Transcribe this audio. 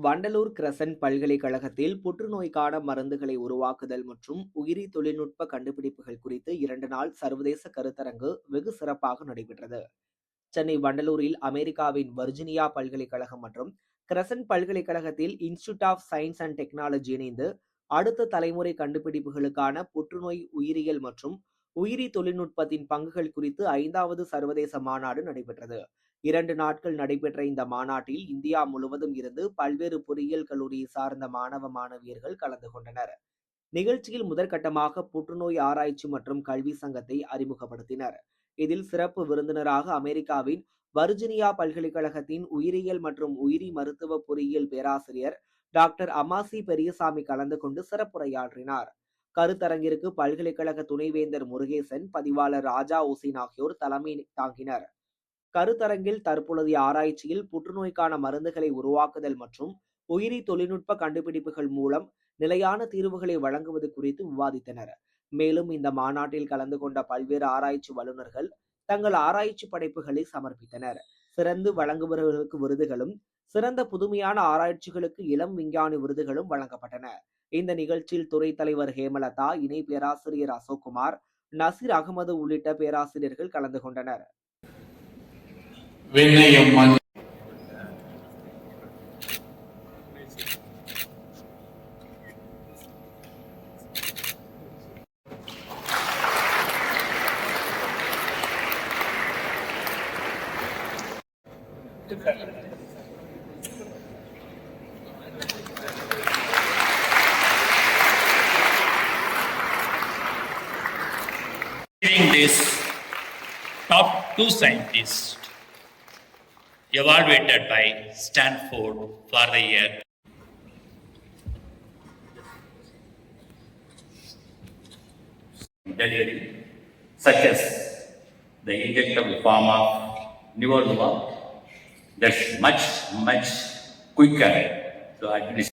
Vandalur crescent பல்கலைக்கழகத்தில் புற்றுநோய்க்கான மருந்துகளை உருவாக்குதல் மற்றும் உயிரி தொழில்நுட்ப கண்டுபிடிப்புகள் குறித்து 2 நாள் சர்வதேச கருத்தரங்கு வெகு சிறப்பாக நடைபெற்றது. சென்னை வண்டலூரில் அமெரிக்காவின் வர்ஜீனியா பல்கலைக்கழகம் மற்றும் கிரசன்ட் பல்கலைக்கழகத்தில் institute of science and technology இணைந்து அடுத்த தலைமுறை கண்டுபிடிப்புகளுக்கான புற்றுநோய் உயிரியல் மற்றும் உயிரி தொழில்நுட்பத்தின் பங்குகள் குறித்து 5வது சர்வதேச மாநாடு நடைபெற்றது. 2 நாட்கள் நடைபெற்ற இந்த மாநாட்டில் இந்தியா முழுவதும் இருந்து பல்வேறு பொறியியல் கல்லூரியை சார்ந்த மாணவ மாணவியர்கள் கலந்து கொண்டனர். நிகழ்ச்சியில் முதற்கட்டமாக புற்றுநோய் ஆராய்ச்சி மற்றும் கல்வி சங்கத்தை அறிமுகப்படுத்தினர். இதில் சிறப்பு விருந்தினராக அமெரிக்காவின் வர்ஜீனியா பல்கலைக்கழகத்தின் உயிரியல் மற்றும் உயிரி மருத்துவ பொறியியல் பேராசிரியர் டாக்டர் அமாசி பெரியசாமி கலந்து கொண்டு சிறப்புரையாற்றினார். கருத்தரங்கிற்கு பல்கலைக்கழக துணைவேந்தர் முருகேசன், பதிவாளர் ராஜா உசேன் ஆகியோர் தலைமை தாங்கினர். கருத்தரங்கில் தற்பொழுதைய ஆராய்ச்சியில் புற்றுநோய்க்கான மருந்துகளை உருவாக்குதல் மற்றும் உயிரி தொழில்நுட்ப கண்டுபிடிப்புகள் மூலம் நிலையான தீர்வுகளை வழங்குவது குறித்து விவாதித்தனர். மேலும் இந்த மாநாட்டில் கலந்து கொண்ட பல்வேறு ஆராய்ச்சி வல்லுநர்கள் தங்கள் ஆராய்ச்சி படைப்புகளை சமர்ப்பித்தனர். சிறந்து வழங்குபவர்களுக்கு விருதுகளும் சிறந்த புதுமையான ஆராய்ச்சிகளுக்கு இளம் விஞ்ஞானி விருதுகளும் வழங்கப்பட்டன. இந்த நிகழ்ச்சியில் துறை தலைவர் ஹேமலதா, இணை பேராசிரியர் அசோக்குமார், நசீர் அகமது உள்ளிட்ட பேராசிரியர்கள் கலந்து கொண்டனர். This top 2 scientists evaluated by Stanford for the year delivery, such as the injectable form of Nivolumab, that's much quicker to administer.